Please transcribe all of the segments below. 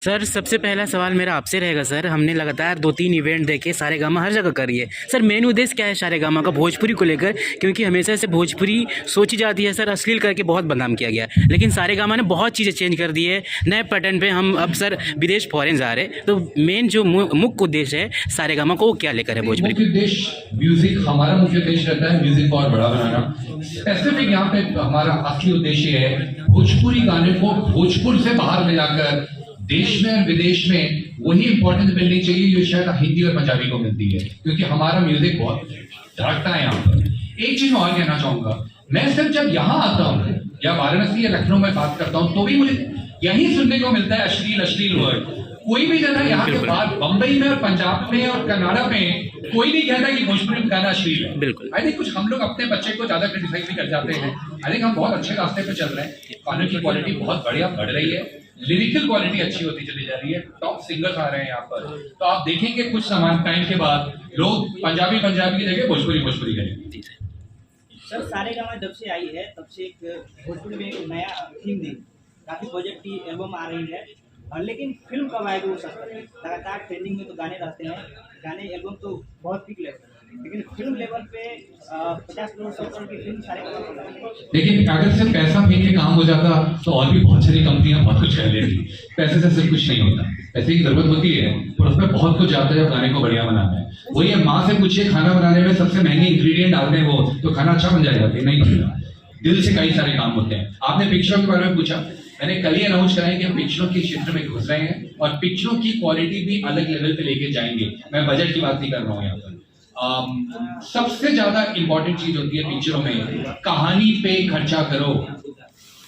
Sir सबसे पहला सवाल मेरा आपसे रहेगा सर, हमने लगातार 2-3 इवेंट देखे, सारेगामा हर जगह कर रही है सर। मेन उद्देश्य क्या है सारेगामा का भोजपुरी को लेकर? क्योंकि हमेशा से भोजपुरी सोची जाती है सर, अश्लील करके बहुत बदनाम किया गया, लेकिन सारेगामा ने बहुत चीज़ें चेंज कर दी है। नए पैटर्न पे हम अब सर विदेश फॉरेन जा रहे हैं, तो मेन जो मुख्य उद्देश्य है सारेगामा को वो क्या लेकर है भोजपुरी? मुख्य उद्देश्य म्यूजिक, हमारा मुख्य उद्देश्य रहता है म्यूजिक को और बड़ा बनाना। स्पेसिफिक यहाँ पे हमारा असली उद्देश्य है भोजपुरी गाने को भोजपुर से बाहर ले जाकर देश में और विदेश में वही इंपॉर्टेंस मिलनी चाहिए जो शायद हिंदी और पंजाबी को मिलती है, क्योंकि हमारा म्यूजिक बहुत धड़कता है यहाँ पर। एक चीज मैं और कहना चाहूंगा, मैं सिर्फ जब यहाँ आता हूँ या वाराणसी या लखनऊ में बात करता हूँ तो भी मुझे यही सुनने को मिलता है अश्लील वर्ड। कोई भी जगह यहाँ के बाद बंबई में और पंजाब में और कर्नाटक में कोई नहीं कहता कि भोजपुरी में गाना अश्लील है। बिल्कुल। आई थिंक कुछ हम लोग अपने बच्चे को ज्यादा क्रिटिसाइज भी कर जाते हैं। आई थिंक हम बहुत अच्छे रास्ते पे चल रहे हैं, गानों की क्वालिटी बहुत बढ़िया बढ़ रही है, लिरिकल क्वालिटी अच्छी होती चली जा रही है, टॉप सिंगर्स आ रहे हैं यहाँ पर। तो आप देखेंगे कुछ समान टाइम के बाद लोग पंजाबी की जगह भोजपुरी करेंगे। सर सारेगामा जब से आई है तब से एक भोजपुरी में एक नया थीम दी, काफी पॉजिटिव एल्बम आ रही है, लेकिन फिल्म कब आएगी वो सस्ता है। लगातार ट्रेंडिंग में तो गाने रहते हैं, गाने एल्बम तो बहुत पीक लेवल, लेकिन फिल्म लेवल पे 50 करोड़ 100 करोड़ की फिल्म सारेगामा। लेकिन अगर सिर्फ पैसा फेंक के काम हो जाता तो और भी बहुत सारी कंपनियां बहुत कुछ कर लेती। पैसे से सिर्फ कुछ नहीं होता, पैसे की जरूरत होती है और उसमें बहुत कुछ आता है जब गाने को बढ़िया बनाना है। वही है, माँ से पूछिए खाना बनाने में सबसे महंगे इंग्रेडिएंट डालते हैं वो तो खाना अच्छा बन जाएगा? नहीं बनता। दिल से कई सारे काम होते हैं। आपने पिक्चरों के बारे में पूछा, मैंने कल ही अनाउंस करा है कि हम पिक्चरों के क्षेत्र में घुस रहे हैं और पिक्चरों की क्वालिटी भी अलग लेवल पे लेके जाएंगे। मैं बजट की बात नहीं कर रहा हूँ यहाँ पर। सबसे ज्यादा इंपॉर्टेंट चीज होती है पिक्चरों में, कहानी पे खर्चा करो।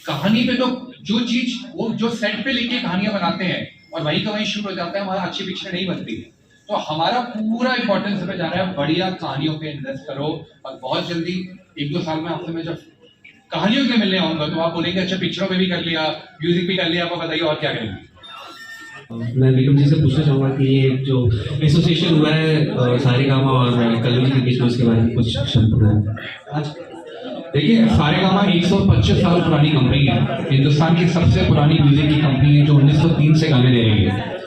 कहानी पे तो जो चीज वो जो सेट पे लेके कहानियां बनाते हैं और वही का वही शूट हो जाता है, हमारा अच्छी पिक्चर नहीं बनती है। तो हमारा पूरा इंपॉर्टेंस पे जा रहा है बढ़िया कहानियों पे इन्वेस्ट करो। और बहुत जल्दी 1-2 साल में आपसे मैं जब कहानियों के मिलने आऊंगा तो आप बोलेंगे अच्छा पिक्चरों पे भी कर लिया, म्यूजिक भी कर लिया, आप बताइए और क्या करेंगे। मैं विक्रम जी से पूछना चाहूँगा कि ये जो एसोसिएशन हुआ है सारेगामा और कल्लू जी के बीच में, उसके बारे में कुछ शब्द है। देखिए सारेगामा 125 साल पुरानी कंपनी है, हिंदुस्तान की सबसे पुरानी म्यूजिक की कंपनी है जो 1903 से गाने दे रही है।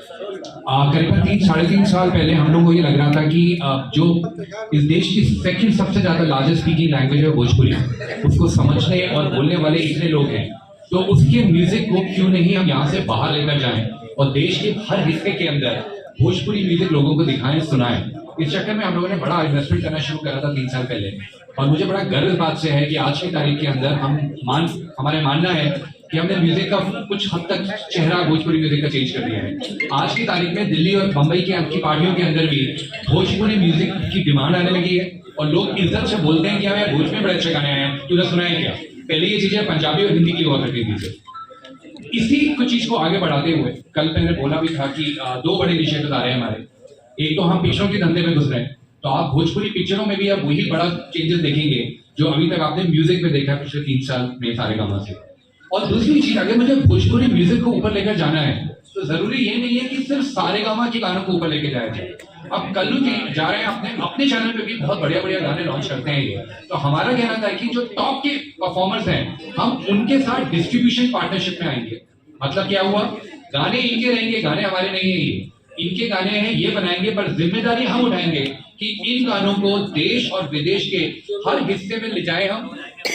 करीबन 3-3.5 साल पहले हम लोग को ये लग रहा था कि जो इस देश की सेकंड सबसे ज्यादा लार्जेस्ट स्पीकिंग लैंग्वेज है भोजपुरी, उसको समझने और बोलने वाले इतने लोग हैं, तो उसके म्यूजिक को क्यों नहीं हम यहाँ से बाहर लेकर जाएं और देश के हर हिस्से के अंदर भोजपुरी म्यूजिक लोगों को दिखाएं, सुनाएं। इस चक्कर में हम लोगों ने बड़ा इन्वेस्टमेंट करना शुरू करा था 3 साल पहले, और मुझे बड़ा गर्व इस बात से है कि आज की तारीख के अंदर हमारे मानना है कि हमने म्यूजिक का कुछ हद तक चेहरा भोजपुरी म्यूजिक का चेंज कर दिया है। आज की तारीख में दिल्ली और बंबई की पार्टियों के अंदर भी भोजपुरी म्यूजिक की डिमांड आने लगी है और लोग इज्जत से बोलते हैं कि हमें भोजपुरी में बड़े अच्छे गाने आए हैं, तूने सुना है क्या? पहले ये चीजें पंजाबी और हिंदी की हुआ करती थी। इसी कुछ चीज को आगे बढ़ाते हुए कल मैंने बोला भी था कि 2 बड़े इनिशिएटिव आ रहे हैं हमारे। एक तो हम पिक्चरों के धंधे में घुस रहे हैं, तो आप भोजपुरी पिक्चरों में भी आप वही बड़ा चेंजेस देखेंगे जो अभी तक आपने म्यूजिक में देखा पिछले 3 साल में सारेगामा से। और दूसरी चीज, अगर मुझे भोजपुरी म्यूजिक को ऊपर लेकर जाना है तो जरूरी ये नहीं है कि सिर्फ सारेगामा के गानों को ऊपर लेकर जाया जाए। अब कल्लू जी जा रहे हैं अपने चैनल पे भी बहुत बढ़िया गाने लॉन्च करते हैं ये, तो हमारा कहना था कि जो टॉप के परफॉर्मर्स हैं हम उनके साथ डिस्ट्रीब्यूशन पार्टनरशिप में आएंगे। मतलब क्या हुआ, गाने इनके रहेंगे, गाने हमारे नहीं है, ये इनके गाने हैं, ये बनाएंगे, पर जिम्मेदारी हम उठाएंगे कि इन गानों को देश और विदेश के हर हिस्से में ले जाए, हम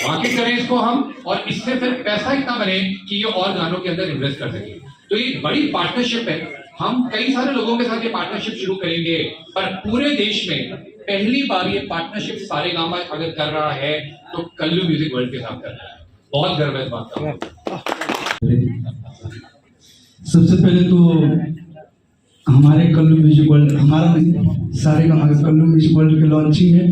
मार्केट करें इसको हम, और इससे फिर पैसा इतना बने कि ये और गानों के अंदर इन्वेस्ट कर सके। तो ये बड़ी पार्टनरशिप है, हम कई सारे लोगों के साथ ये पार्टनरशिप शुरू करेंगे, पर पूरे देश में पहली बार ये पार्टनरशिप सारेगामा अगर कर रहा है तो कल्लू म्यूजिक वर्ल्ड के साथ कर रहा है। बहुत गर्व है इस बात का। सबसे पहले तो हमारे कल्लू म्यूजिक वर्ल्ड, हमारा नहीं सारेगामा कल्लू म्यूजिक वर्ल्ड के लॉन्चिंग है,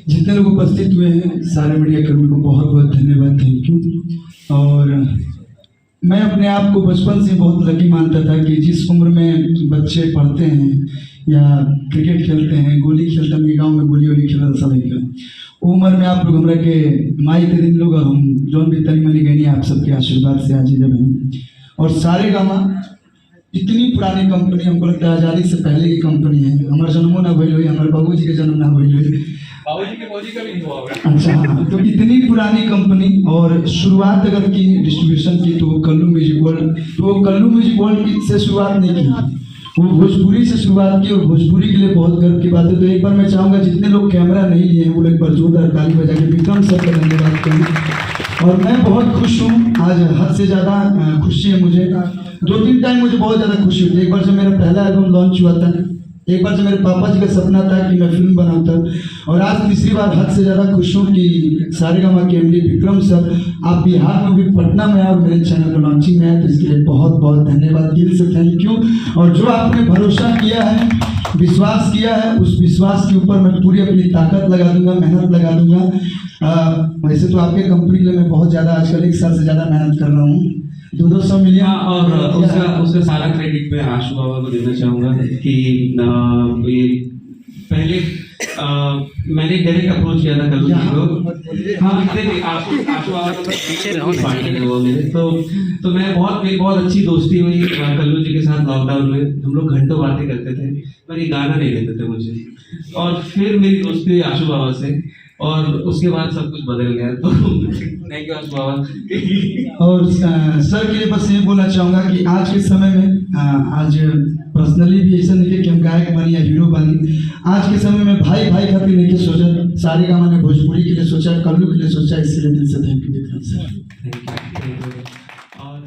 जितने लोग उपस्थित हुए हैं सारे मीडिया कर्मी को बहुत बहुत धन्यवाद, थैंक यू। और मैं अपने आप को बचपन से बहुत लकी मानता था कि जिस उम्र में बच्चे पढ़ते हैं या क्रिकेट खेलते हैं, गोली खेलते हैं, गाँव में गोली खेलता सब का उम्र में आप लोग हमारा के माई के दिन लोग हम जौन भी तनी मनी गई आप सबके आशीर्वाद से आज जब। और सारेगामा इतनी पुरानी कंपनी, हमको लगता है आज़ादी से पहले की कंपनी है। हमारे जन्मों ना भइल हुई, हमारे बाबू जी के जन्म ना भइल हुई, बाबूजी की फौजी का भी नहीं हुआ होगा। अच्छा हाँ, तो इतनी पुरानी कंपनी और शुरुआत अगर की डिस्ट्रीब्यूशन की तो कल्लू म्यूजिक वर्ल्ड, तो कल्लू म्यूजिक वर्ल्ड से शुरुआत नहीं की, वो भोजपुरी से शुरुआत की और भोजपुरी के लिए बहुत गर्व की बात है। तो एक बार मैं चाहूँगा जितने लोग कैमरा नहीं लिए हैं वो लोग एक बार जोरदार ताली बजा के विक्रम सर का धन्यवाद करें। और मैं बहुत खुश हूँ, आज हद से ज़्यादा खुशी है मुझे। 2-3 टाइम मुझे बहुत ज़्यादा खुशी हुई। एक बार जब मेरा पहला एल्बम लॉन्च हुआ था, एक बार जब मेरे पापा जी का सपना था कि मैं फिल्म बनाता, और आज तीसरी बार हद से ज़्यादा खुश हूँ कि सारेगामा के एमडी विक्रम सर आप बिहार में भी पटना में और मेरे चैनल पर लॉन्चिंग में आए, तो इसके लिए बहुत बहुत धन्यवाद, दिल से थैंक यू। और जो आपने भरोसा किया है, विश्वास किया है, उस विश्वास के ऊपर मैं पूरी अपनी ताकत लगा दूंगा, मेहनत लगा दूंगा। वैसे तो आपके कंपनी के लिए मैं बहुत ज़्यादा आजकल 1 साल से ज़्यादा मेहनत कर रहा हूँ, 200 मिलियन। और उसका सारा क्रेडिट मैं आशु बाबा को देना चाहूँगा कि ये पहले मैंने डायरेक्ट अप्रोच किया था कल्लू जी को। हाँ नहीं, आशु बाबा को पीछे रहो ना। पार्टी हुआ मेरे, तो मेरी बहुत अच्छी दोस्ती हुई कल्लू जी के साथ लॉकडाउन में। हम लोग घंटों बातें करते थे, पर ये गाना नहीं देते थे मुझे। और फिर मेरी दोस्ती हुई आशु बाबा से, और उसके बाद सब कुछ बदल गया। तो थैंक यू आशु बाबा। और सर के लिए बस ये बोलना चाहूँगा कि आज के समय में आज पर्सनली भी ऐसा नहीं कि हम गायक बने या हीरो बने, आज के समय में भाई भाई खातिर नहीं के सोचा, सारेगामा ने भोजपुरी के लिए सोचा, कल्लू के लिए सोचा, इसके लिए दिल से thank you Vikram sir. Thank you. और